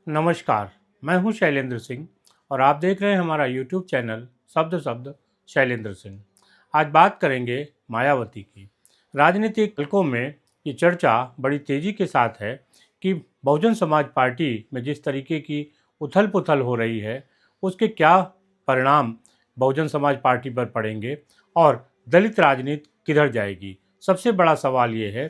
नमस्कार, मैं हूं शैलेंद्र सिंह और आप देख रहे हैं हमारा यूट्यूब चैनल शब्द शब्द शैलेंद्र सिंह। आज बात करेंगे मायावती की। राजनीतिक हलकों में ये चर्चा बड़ी तेज़ी के साथ है कि बहुजन समाज पार्टी में जिस तरीके की उथल पुथल हो रही है, उसके क्या परिणाम बहुजन समाज पार्टी पर पड़ेंगे और दलित राजनीति किधर जाएगी। सबसे बड़ा सवाल ये है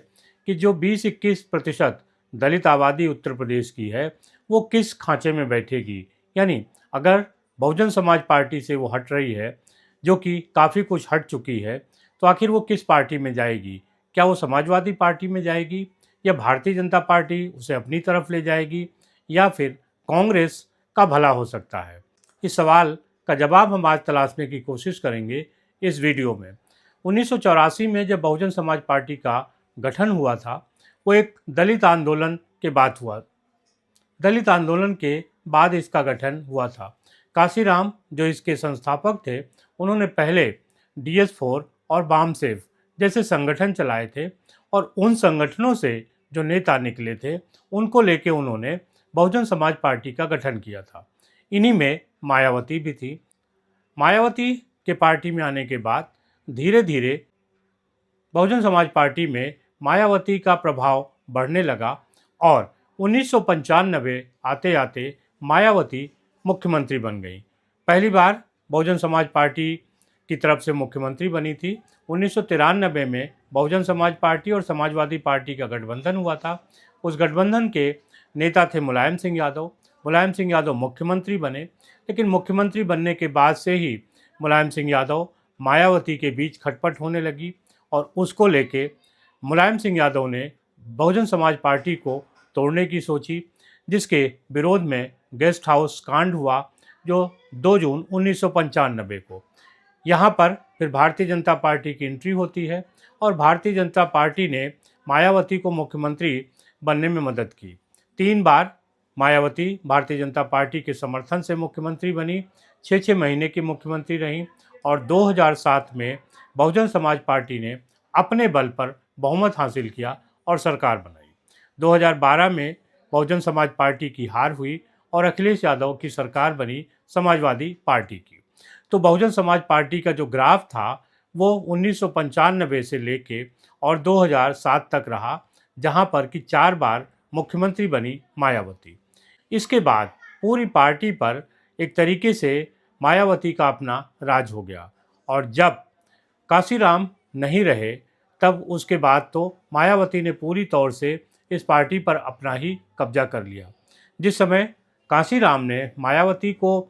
कि जो 20-21% दलित आबादी उत्तर प्रदेश की है, वो किस खांचे में बैठेगी। यानी अगर बहुजन समाज पार्टी से वो हट रही है, जो कि काफ़ी कुछ हट चुकी है, तो आखिर वो किस पार्टी में जाएगी। क्या वो समाजवादी पार्टी में जाएगी या भारतीय जनता पार्टी उसे अपनी तरफ ले जाएगी या फिर कांग्रेस का भला हो सकता है। इस सवाल का जवाब हम आज तलाशने की कोशिश करेंगे इस वीडियो में। 1984 में जब बहुजन समाज पार्टी का गठन हुआ था, वो एक दलित आंदोलन के बाद हुआ। दलित आंदोलन के बाद इसका गठन हुआ था। काशीराम जो इसके संस्थापक थे, उन्होंने पहले DS4 और वामसेव जैसे संगठन चलाए थे और उन संगठनों से जो नेता निकले थे, उनको लेके उन्होंने बहुजन समाज पार्टी का गठन किया था। इन्हीं में मायावती भी थी। मायावती के पार्टी में आने के बाद धीरे धीरे बहुजन समाज पार्टी में मायावती का प्रभाव बढ़ने लगा और 1995 आते आते मायावती मुख्यमंत्री बन गई। पहली बार बहुजन समाज पार्टी की तरफ से मुख्यमंत्री बनी थी। 1993 में बहुजन समाज पार्टी और समाजवादी पार्टी का गठबंधन हुआ था। उस गठबंधन के नेता थे मुलायम सिंह यादव। मुलायम सिंह यादव मुख्यमंत्री बने, लेकिन मुख्यमंत्री बनने के बाद से ही मुलायम सिंह यादव मायावती के बीच खटपट होने लगी और उसको लेके मुलायम सिंह यादव ने बहुजन समाज पार्टी को तोड़ने की सोची, जिसके विरोध में गेस्ट हाउस कांड हुआ जो 2 जून 1995 को। यहाँ पर फिर भारतीय जनता पार्टी की एंट्री होती है और भारतीय जनता पार्टी ने मायावती को मुख्यमंत्री बनने में मदद की। 3 बार मायावती भारतीय जनता पार्टी के समर्थन से मुख्यमंत्री बनी, 6 महीने की मुख्यमंत्री रहीं और 2007 में बहुजन समाज पार्टी ने अपने बल पर बहुमत हासिल किया और सरकार बनाई। 2012 में बहुजन समाज पार्टी की हार हुई और अखिलेश यादव की सरकार बनी समाजवादी पार्टी की। तो बहुजन समाज पार्टी का जो ग्राफ था, वो 1995 से लेके और 2007 तक रहा, जहां पर कि 4 बार मुख्यमंत्री बनी मायावती। इसके बाद पूरी पार्टी पर एक तरीके से मायावती का अपना राज हो गया और जब काशीराम नहीं रहे, तब उसके बाद तो मायावती ने पूरी तौर से इस पार्टी पर अपना ही कब्जा कर लिया। जिस समय काशीराम ने मायावती को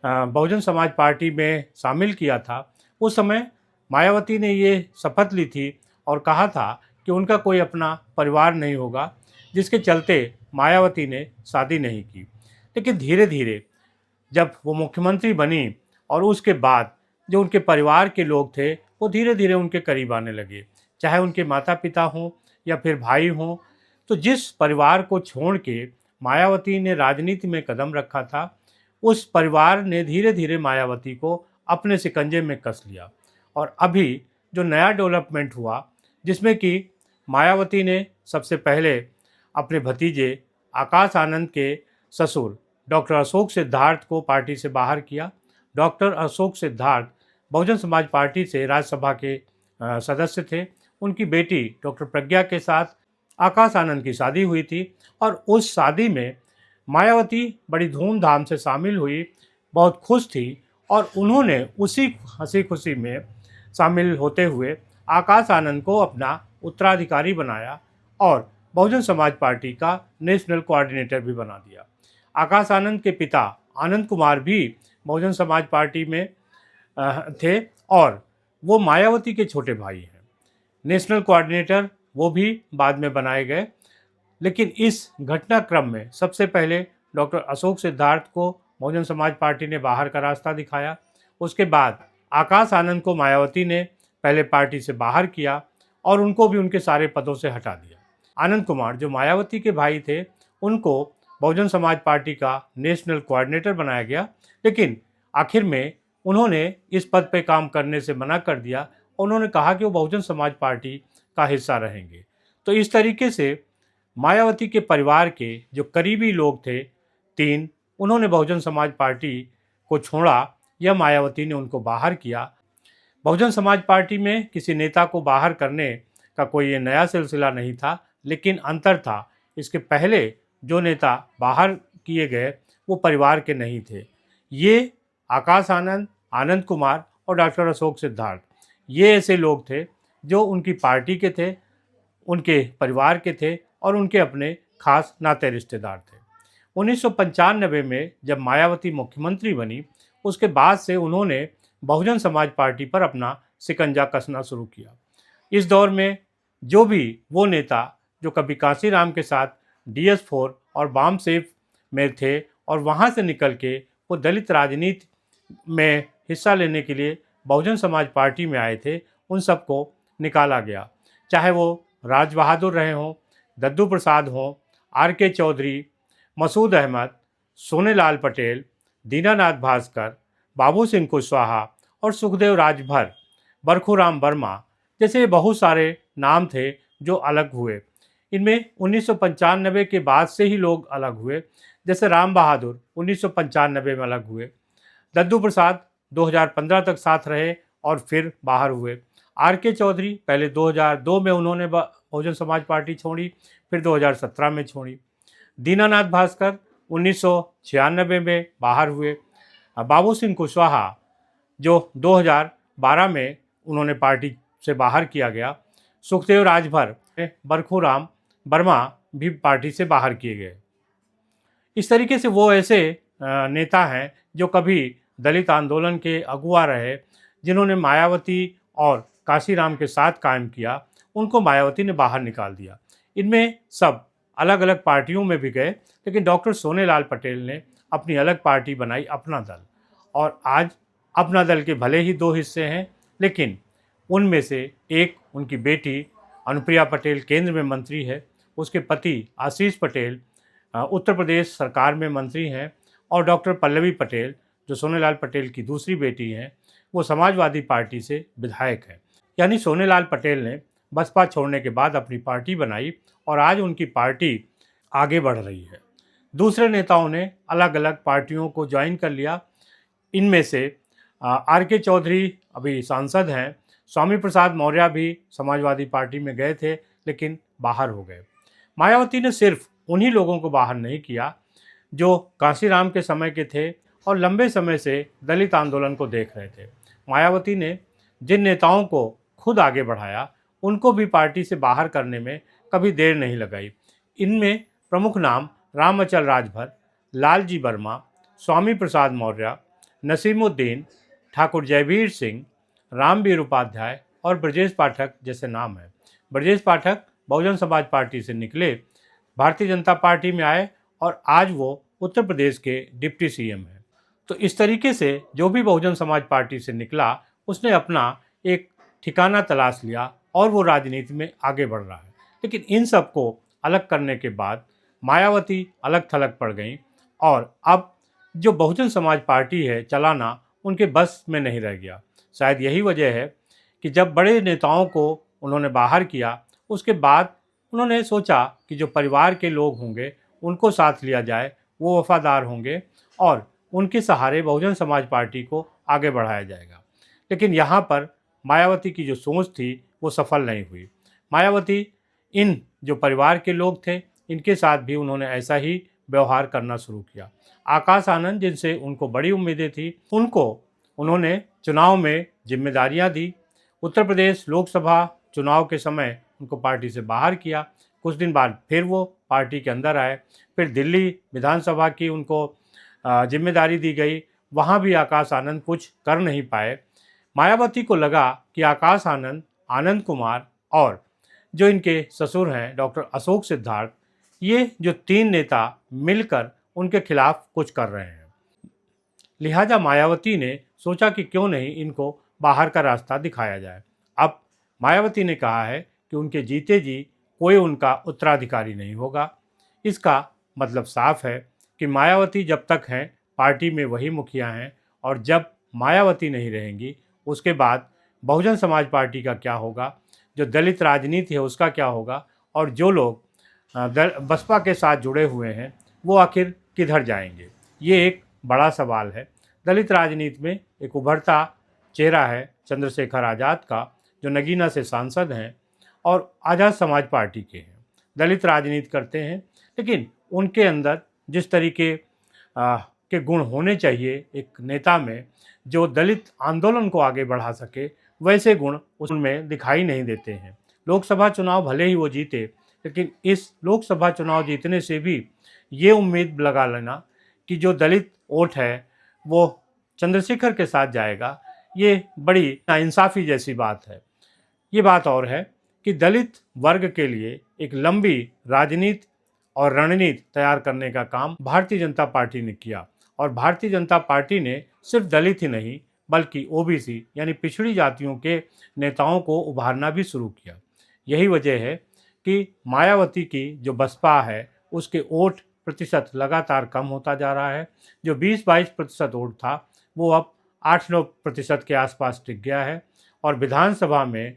बहुजन समाज पार्टी में शामिल किया था, उस समय मायावती ने ये शपथ ली थी और कहा था कि उनका कोई अपना परिवार नहीं होगा, जिसके चलते मायावती ने शादी नहीं की। लेकिन धीरे धीरे जब वो मुख्यमंत्री बनी और उसके बाद जो उनके परिवार के लोग थे, वो धीरे धीरे उनके करीब आने लगे, चाहे उनके माता पिता हों या फिर भाई हों। तो जिस परिवार को छोड़ के मायावती ने राजनीति में कदम रखा था, उस परिवार ने धीरे धीरे मायावती को अपने शिकंजे में कस लिया। और अभी जो नया डेवलपमेंट हुआ, जिसमें कि मायावती ने सबसे पहले अपने भतीजे आकाश आनंद के ससुर डॉक्टर अशोक सिद्धार्थ को पार्टी से बाहर किया। डॉक्टर अशोक सिद्धार्थ बहुजन समाज पार्टी से राज्यसभा के सदस्य थे। उनकी बेटी डॉक्टर प्रज्ञा के साथ आकाश आनंद की शादी हुई थी और उस शादी में मायावती बड़ी धूमधाम से शामिल हुई, बहुत खुश थी और उन्होंने उसी हंसी खुशी में शामिल होते हुए आकाश आनंद को अपना उत्तराधिकारी बनाया और बहुजन समाज पार्टी का नेशनल कोऑर्डिनेटर भी बना दिया। आकाश आनंद के पिता आनंद कुमार भी बहुजन समाज पार्टी में थे और वो मायावती के छोटे भाई हैं। नेशनल कोऑर्डिनेटर वो भी बाद में बनाए गए। लेकिन इस घटनाक्रम में सबसे पहले डॉक्टर अशोक सिद्धार्थ को बहुजन समाज पार्टी ने बाहर का रास्ता दिखाया। उसके बाद आकाश आनंद को मायावती ने पहले पार्टी से बाहर किया और उनको भी उनके सारे पदों से हटा दिया। आनंद कुमार जो मायावती के भाई थे, उनको बहुजन समाज पार्टी का नेशनल कोऑर्डिनेटर बनाया गया, लेकिन आखिर में उन्होंने इस पद पे काम करने से मना कर दिया और उन्होंने कहा कि वो बहुजन समाज पार्टी का हिस्सा रहेंगे। तो इस तरीके से मायावती के परिवार के जो करीबी लोग थे, 3, उन्होंने बहुजन समाज पार्टी को छोड़ा या मायावती ने उनको बाहर किया। बहुजन समाज पार्टी में किसी नेता को बाहर करने का कोई ये नया सिलसिला नहीं था, लेकिन अंतर था, इसके पहले जो नेता बाहर किए गए वो परिवार के नहीं थे। ये आकाश आनंद, आनंद कुमार और डॉक्टर अशोक सिद्धार्थ, ये ऐसे लोग थे जो उनकी पार्टी के थे, उनके परिवार के थे और उनके अपने खास नाते रिश्तेदार थे। 1995 में जब मायावती मुख्यमंत्री बनी, उसके बाद से उन्होंने बहुजन समाज पार्टी पर अपना शिकंजा कसना शुरू किया। इस दौर में जो भी वो नेता जो कभी कांशीराम के साथ DS4 और बाम सेफ में थे और वहाँ से निकल के वो दलित राजनीति में हिस्सा लेने के लिए बहुजन समाज पार्टी में आए थे, उन सबको निकाला गया। चाहे वो राज बहादुर रहे हों, दद्दू प्रसाद हों, RK चौधरी, मसूद अहमद, सोनेलाल पटेल, दीनानाथ भास्कर, बाबू सिंह कुशवाहा और सुखदेव राजभर, बरखूराम वर्मा जैसे बहुत सारे नाम थे जो अलग हुए। इनमें 1995 के बाद से ही लोग अलग हुए, जैसे राम बहादुर 1995 में अलग हुए, दद्दू प्रसाद 2015 तक साथ रहे और फिर बाहर हुए, RK चौधरी पहले 2002 में उन्होंने बहुजन समाज पार्टी छोड़ी, फिर 2017 में छोड़ी, दीनानाथ भास्कर 1996 में बाहर हुए, बाबू सिंह कुशवाहा जो 2012 में उन्होंने पार्टी से बाहर किया गया, सुखदेव राजभर, बरखूराम वर्मा भी पार्टी से बाहर किए गए। इस तरीके से वो ऐसे नेता हैं जो कभी दलित आंदोलन के अगुवा रहे, जिन्होंने मायावती और कांशीराम के साथ कायम किया, उनको मायावती ने बाहर निकाल दिया। इनमें सब अलग अलग पार्टियों में भी गए, लेकिन डॉक्टर सोनेलाल पटेल ने अपनी अलग पार्टी बनाई, अपना दल, और आज अपना दल के भले ही 2 हिस्से हैं, लेकिन उनमें से एक उनकी बेटी अनुप्रिया पटेल केंद्र में मंत्री है, उसके पति आशीष पटेल उत्तर प्रदेश सरकार में मंत्री हैं, और डॉक्टर पल्लवी पटेल जो सोनेलाल पटेल की दूसरी बेटी हैं, वो समाजवादी पार्टी से विधायक हैं। यानी सोनेलाल पटेल ने बसपा छोड़ने के बाद अपनी पार्टी बनाई और आज उनकी पार्टी आगे बढ़ रही है। दूसरे नेताओं ने अलग अलग पार्टियों को ज्वाइन कर लिया। इनमें से RK चौधरी अभी सांसद हैं, स्वामी प्रसाद मौर्य भी समाजवादी पार्टी में गए थे लेकिन बाहर हो गए। मायावती ने सिर्फ उन्हीं लोगों को बाहर नहीं किया जो कांशीराम के समय के थे और लंबे समय से दलित आंदोलन को देख रहे थे। मायावती ने जिन नेताओं को खुद आगे बढ़ाया, उनको भी पार्टी से बाहर करने में कभी देर नहीं लगाई। इनमें प्रमुख नाम रामअचल राजभर, लालजी वर्मा, स्वामी प्रसाद मौर्य, नसीमुद्दीन, ठाकुर जयवीर सिंह, रामवीर उपाध्याय और ब्रजेश पाठक जैसे नाम हैं। ब्रजेश पाठक बहुजन समाज पार्टी से निकले, भारतीय जनता पार्टी में आए और आज वो उत्तर प्रदेश के डिप्टी CM हैं। तो इस तरीके से जो भी बहुजन समाज पार्टी से निकला, उसने अपना एक ठिकाना तलाश लिया और वो राजनीति में आगे बढ़ रहा है। लेकिन इन सबको अलग करने के बाद मायावती अलग थलग पड़ गई और अब जो बहुजन समाज पार्टी है चलाना उनके बस में नहीं रह गया। शायद यही वजह है कि जब बड़े नेताओं को उन्होंने बाहर किया, उसके बाद उन्होंने सोचा कि जो परिवार के लोग होंगे उनको साथ लिया जाए, वो वफादार होंगे और उनके सहारे बहुजन समाज पार्टी को आगे बढ़ाया जाएगा। लेकिन यहाँ पर मायावती की जो सोच थी वो सफल नहीं हुई। मायावती इन जो परिवार के लोग थे, इनके साथ भी उन्होंने ऐसा ही व्यवहार करना शुरू किया। आकाश आनंद, जिनसे उनको बड़ी उम्मीदें थी, उनको उन्होंने चुनाव में जिम्मेदारियां दी। उत्तर प्रदेश लोकसभा चुनाव के समय उनको पार्टी से बाहर किया, कुछ दिन बाद फिर वो पार्टी के अंदर आए। फिर दिल्ली विधानसभा की उनको जिम्मेदारी दी गई, वहाँ भी आकाश आनंद कुछ कर नहीं पाए। मायावती को लगा कि आकाश आनंद, आनंद कुमार और जो इनके ससुर हैं डॉक्टर अशोक सिद्धार्थ, ये जो 3 नेता मिलकर उनके खिलाफ कुछ कर रहे हैं। लिहाजा मायावती ने सोचा कि क्यों नहीं इनको बाहर का रास्ता दिखाया जाए। अब मायावती ने कहा है कि उनके जीते जी कोई उनका उत्तराधिकारी नहीं होगा। इसका मतलब साफ है कि मायावती जब तक हैं पार्टी में वही मुखिया हैं, और जब मायावती नहीं रहेंगी उसके बाद बहुजन समाज पार्टी का क्या होगा, जो दलित राजनीति है उसका क्या होगा, और जो लोग बसपा के साथ जुड़े हुए हैं वो आखिर किधर जाएंगे, ये एक बड़ा सवाल है। दलित राजनीति में एक उभरता चेहरा है चंद्रशेखर आज़ाद का, जो नगीना से सांसद हैं और आज़ाद समाज पार्टी के हैं। दलित राजनीति करते हैं, लेकिन उनके अंदर जिस तरीके के गुण होने चाहिए एक नेता में, जो दलित आंदोलन को आगे बढ़ा सके, वैसे गुण उसमें दिखाई नहीं देते हैं। लोकसभा चुनाव भले ही वो जीते, लेकिन इस लोकसभा चुनाव जीतने से भी ये उम्मीद लगा लेना कि जो दलित वोट है वो चंद्रशेखर के साथ जाएगा, ये बड़ी नाइंसाफ़ी जैसी बात है। ये बात और है कि दलित वर्ग के लिए एक लंबी राजनीति और रणनीति तैयार करने का काम भारतीय जनता पार्टी ने किया, और भारतीय जनता पार्टी ने सिर्फ दलित ही नहीं बल्कि ओबीसी यानी पिछड़ी जातियों के नेताओं को उभारना भी शुरू किया। यही वजह है कि मायावती की जो बसपा है उसके वोट प्रतिशत लगातार कम होता जा रहा है। जो 20-22% वोट था वो अब 8-9% के आसपास टिक गया है, और विधानसभा में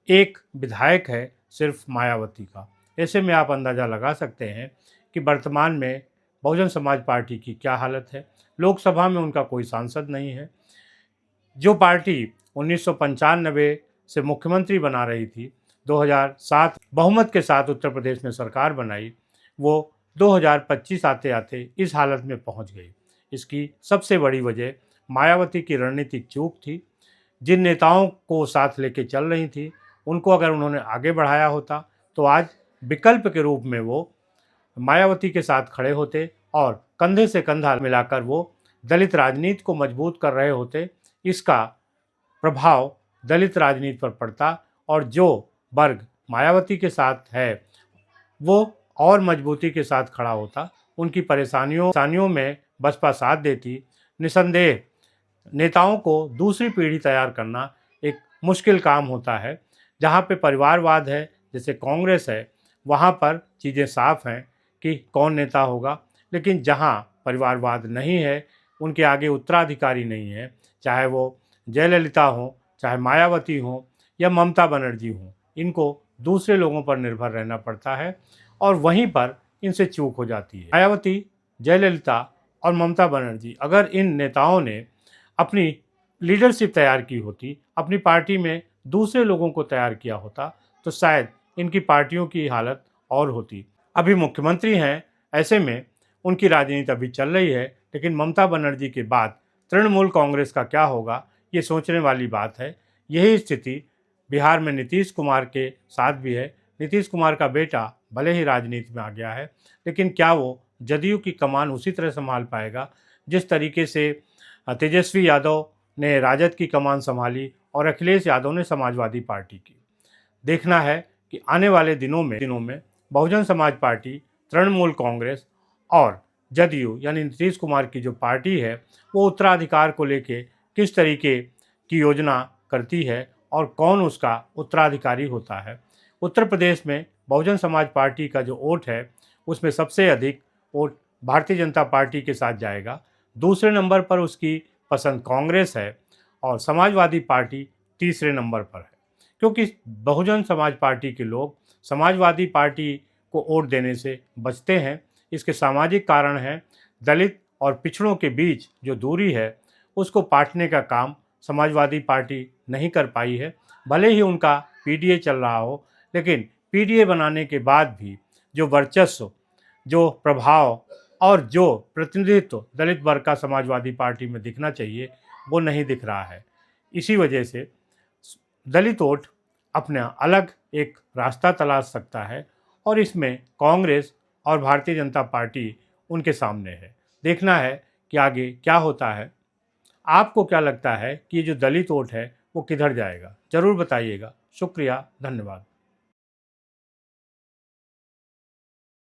एक विधायक है सिर्फ मायावती का। ऐसे में आप अंदाज़ा लगा सकते हैं कि वर्तमान में बहुजन समाज पार्टी की क्या हालत है। लोकसभा में उनका कोई सांसद नहीं है। जो पार्टी 1995 से मुख्यमंत्री बना रही थी, 2007 बहुमत के साथ उत्तर प्रदेश में सरकार बनाई, वो 2025 आते आते इस हालत में पहुंच गई। इसकी सबसे बड़ी वजह मायावती की रणनीतिक चूक थी। जिन नेताओं को साथ लेके चल रही थी, उनको अगर उन्होंने आगे बढ़ाया होता तो आज विकल्प के रूप में वो मायावती के साथ खड़े होते और कंधे से कंधा मिलाकर वो दलित राजनीति को मजबूत कर रहे होते। इसका प्रभाव दलित राजनीति पर पड़ता, और जो वर्ग मायावती के साथ है वो और मजबूती के साथ खड़ा होता। उनकी परेशानियों में बसपा साथ देती। निसंदेह नेताओं को दूसरी पीढ़ी तैयार करना एक मुश्किल काम होता है। जहाँ पे परिवारवाद है, जैसे कांग्रेस है, वहाँ पर चीज़ें साफ हैं कि कौन नेता होगा, लेकिन जहाँ परिवारवाद नहीं है, उनके आगे उत्तराधिकारी नहीं है, चाहे वो जयललिता हो, चाहे मायावती हो या ममता बनर्जी हो, इनको दूसरे लोगों पर निर्भर रहना पड़ता है, और वहीं पर इनसे चूक हो जाती है। मायावती, जयललिता और ममता बनर्जी, अगर इन नेताओं ने अपनी लीडरशिप तैयार की होती, अपनी पार्टी में दूसरे लोगों को तैयार किया होता, तो शायद इनकी पार्टियों की हालत और होती। अभी मुख्यमंत्री हैं, ऐसे में उनकी राजनीति अभी चल रही है, लेकिन ममता बनर्जी के बाद तृणमूल कांग्रेस का क्या होगा, ये सोचने वाली बात है। यही स्थिति बिहार में नीतीश कुमार के साथ भी है। नीतीश कुमार का बेटा भले ही राजनीति में आ गया है, लेकिन क्या वो जदयू की कमान उसी तरह संभाल पाएगा जिस तरीके से तेजस्वी यादव ने राजद की कमान संभाली और अखिलेश यादव ने समाजवादी पार्टी की। देखना है कि आने वाले दिनों में बहुजन समाज पार्टी, तृणमूल कांग्रेस और जदयू यानी नीतीश कुमार की जो पार्टी है वो उत्तराधिकार को लेके किस तरीके की योजना करती है और कौन उसका उत्तराधिकारी होता है। उत्तर प्रदेश में बहुजन समाज पार्टी का जो वोट है उसमें सबसे अधिक वोट भारतीय जनता पार्टी के साथ जाएगा। दूसरे नंबर पर उसकी पसंद कांग्रेस है और समाजवादी पार्टी तीसरे नंबर पर है, क्योंकि बहुजन समाज पार्टी के लोग समाजवादी पार्टी को वोट देने से बचते हैं। इसके सामाजिक कारण हैं। दलित और पिछड़ों के बीच जो दूरी है उसको पाटने का काम समाजवादी पार्टी नहीं कर पाई है। भले ही उनका पीडीए चल रहा हो, लेकिन पीडीए बनाने के बाद भी जो वर्चस्व, जो प्रभाव और जो प्रतिनिधित्व दलित वर्ग का समाजवादी पार्टी में दिखना चाहिए वो नहीं दिख रहा है। इसी वजह से दलित वोट अपना अलग एक रास्ता तलाश सकता है, और इसमें कांग्रेस और भारतीय जनता पार्टी उनके सामने है। देखना है कि आगे क्या होता है। आपको क्या लगता है कि ये जो दलित वोट है वो किधर जाएगा? ज़रूर बताइएगा। शुक्रिया, धन्यवाद।